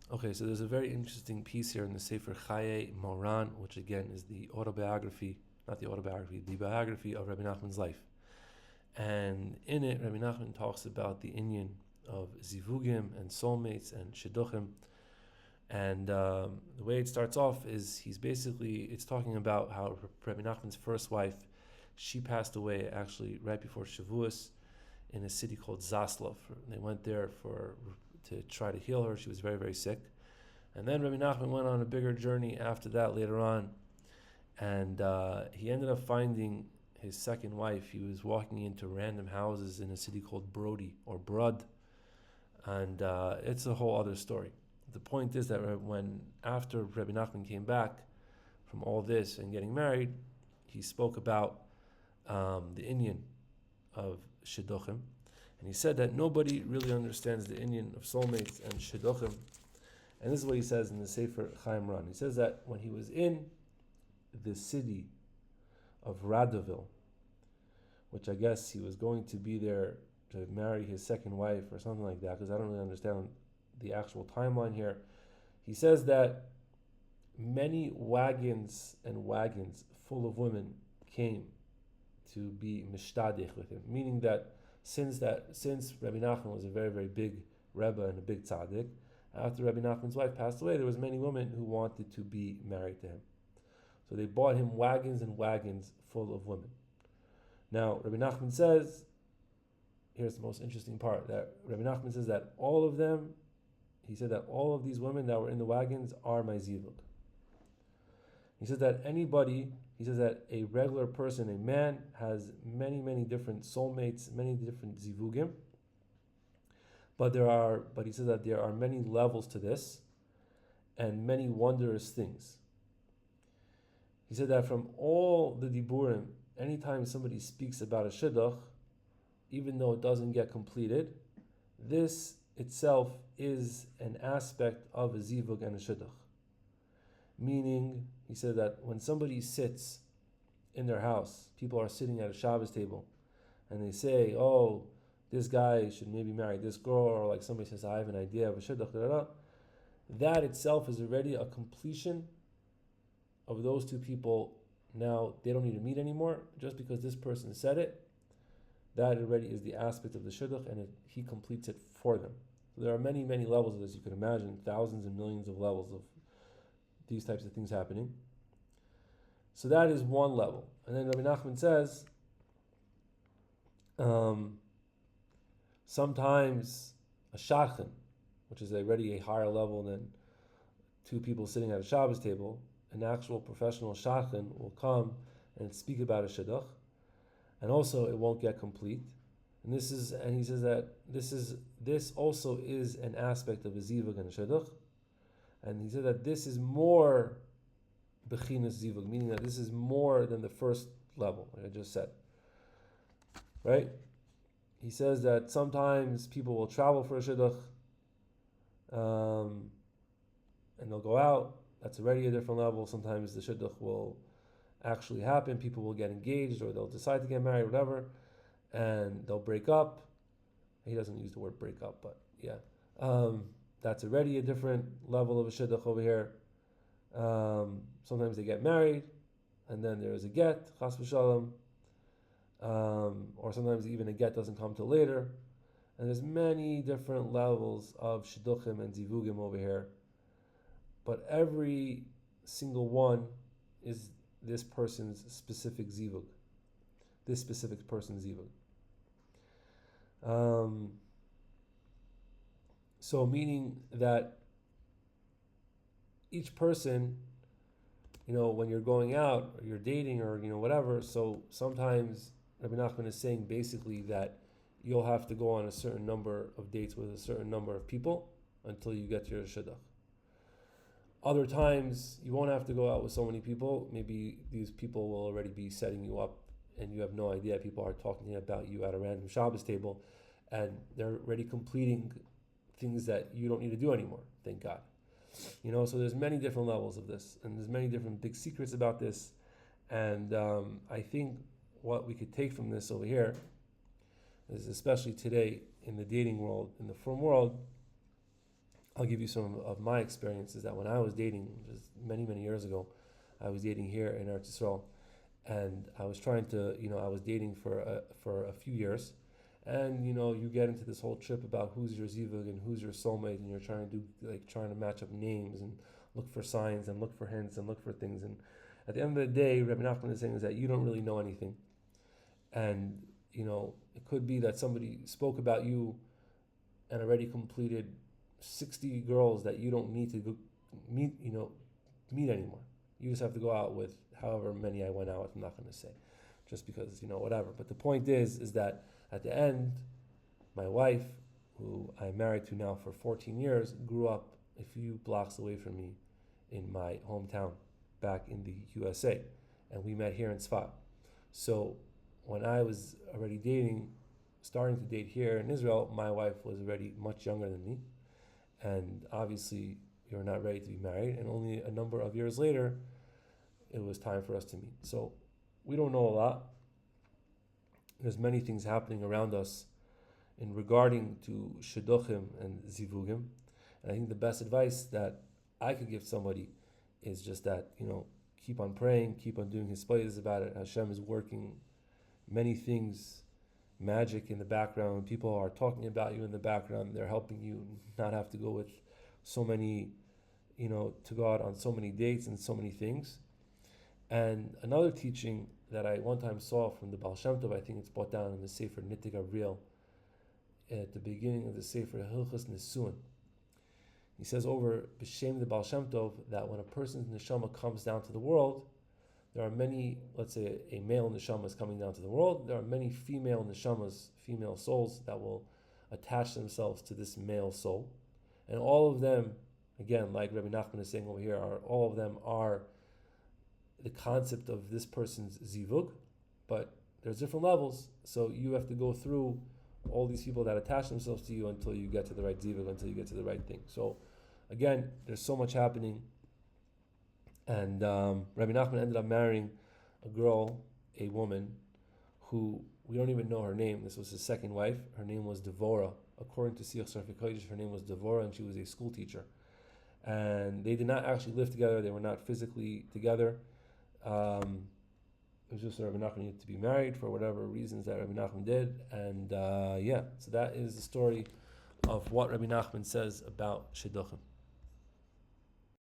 Okay, so there's a very interesting piece here in the Sefer Chaye Moran, which again is the autobiography, not the autobiography, the biography of Rebbe Nachman's life. And in it, Rebbe Nachman talks about the inyan of Zivugim and Soulmates and Shidduchim. And the way it starts off is it's talking about how Rebbe Nachman's first wife, she passed away actually right before Shavuos in a city called Zaslav. They went there to try to heal her. She was very, very sick. And then Rabbi Nachman went on a bigger journey after that later on. And he ended up finding his second wife. He was walking into random houses in a city called Brody or Brud. And it's a whole other story. The point is that after Rabbi Nachman came back from all this and getting married, he spoke about the inyan of Shidduchim. And he said that nobody really understands the inyan of Soulmates and Shidduchim. And this is what he says in the Sefer Chaim Moran. He says that when he was in the city of Radovil, which I guess he was going to be there to marry his second wife or something like that, because I don't really understand the actual timeline here. He says that many wagons and wagons full of women came to be mishtadich with him, meaning that since Rabbi Nachman was a very, very big Rebbe and a big tzaddik, after Rabbi Nachman's wife passed away, there was many women who wanted to be married to him. So they bought him wagons and wagons full of women. Now, Rabbi Nachman says, here's the most interesting part, that Rabbi Nachman says that all of them, he said that all of these women that were in the wagons are my zivug. He says that a regular person, a man, has many, many different soulmates, many different zivugim. But he says that there are many levels to this and many wondrous things. He said that from all the diburim, anytime somebody speaks about a shidduch, even though it doesn't get completed, this itself is an aspect of a zivug and a shidduch. Meaning, he said that when somebody sits in their house, people are sitting at a Shabbos table, and they say, oh, this guy should maybe marry this girl, or like somebody says, I have an idea of a shidduch, that itself is already a completion of those two people. Now, they don't need to meet anymore, just because this person said it. That already is the aspect of the shidduch, and he completes it for them. So there are many, many levels of this. You can imagine thousands and millions of levels of these types of things happening. So that is one level. And then Rabbi Nachman says, sometimes a shadchan, which is already a higher level than two people sitting at a Shabbos table, an actual professional shadchan will come and speak about a shidduch, and also it won't get complete. And he says that this also is an aspect of a zivug and a shidduch. And he said that this is more bechinas zivug, meaning that this is more than the first level, like I just said. Right? He says that sometimes people will travel for a shidduch, and they'll go out. That's already a different level. Sometimes the shidduch will actually happen. People will get engaged, or they'll decide to get married, whatever, and they'll break up. He doesn't use the word break up, but yeah. That's already a different level of a shidduch over here. Sometimes they get married, and then there is a get, chas v'shalom, or sometimes even a get doesn't come till later. And there's many different levels of shidduchim and zivugim over here. But every single one is this person's specific zivug, this specific person's zivug. So meaning that each person, when you're going out or you're dating or whatever, so sometimes Rabbi Nachman is saying basically that you'll have to go on a certain number of dates with a certain number of people until you get to your shidduch. Other times you won't have to go out with so many people. Maybe these people will already be setting you up and you have no idea. People are talking about you at a random Shabbos table and they're already completing things that you don't need to do anymore, thank God. So there's many different levels of this, and there's many different big secrets about this. And I think what we could take from this over here is, especially today in the dating world, in the frum world, I'll give you some of my experiences that when I was dating, just many, many years ago, I was dating here in Eretz Yisrael, and I was trying to, I was dating for a few years, and you get into this whole trip about who's your zivug and who's your soulmate, and you're trying to match up names and look for signs and look for hints and look for things, and at the end of the day, Rebbe Nachman is saying is that you don't really know anything, and it could be that somebody spoke about you and already completed 60 girls that you don't need to go meet anymore. You just have to go out with however many I went out with. I'm not going to say, just because whatever. But the point is that at the end, my wife, who I'm married to now for 14 years, grew up a few blocks away from me in my hometown, back in the USA, and we met here in Tzfat. So when I was already starting to date here in Israel, my wife was already much younger than me. And obviously, you're not ready to be married. And only a number of years later, it was time for us to meet. So we don't know a lot. There's many things happening around us in regarding to Shidduchim and Zivugim. And I think the best advice that I could give somebody is just that, keep on praying, keep on doing his hisbodedus about it. Hashem is working many things, magic in the background. People are talking about you in the background. They're helping you not have to go with so many, to go out on so many dates and so many things. And another teaching that I one time saw from the Baal Shem Tov, I think it's brought down in the Sefer Nittig Avril, at the beginning of the Sefer Hilchos Nesuin. He says over B'Shem the Baal Shem Tov that when a person's neshama comes down to the world, there are many, let's say a male neshama is coming down to the world, there are many female neshamas, female souls that will attach themselves to this male soul. And all of them, again, like Rebbe Nachman is saying over here, all of them are the concept of this person's zivug, but there's different levels, so you have to go through all these people that attach themselves to you until you get to the right zivug, until you get to the right thing. So again, there's so much happening. And Rabbi Nachman ended up marrying a woman who we don't even know her name. This was his second wife. Her name was Devorah. According to Siach Sarfi Kodesh, her name was Devorah, and she was a school teacher. And they did not actually live together. They were not physically together. It was just that Rabbi Nachman needed to be married for whatever reasons that Rabbi Nachman did. And so that is the story of what Rabbi Nachman says about Shidduchim.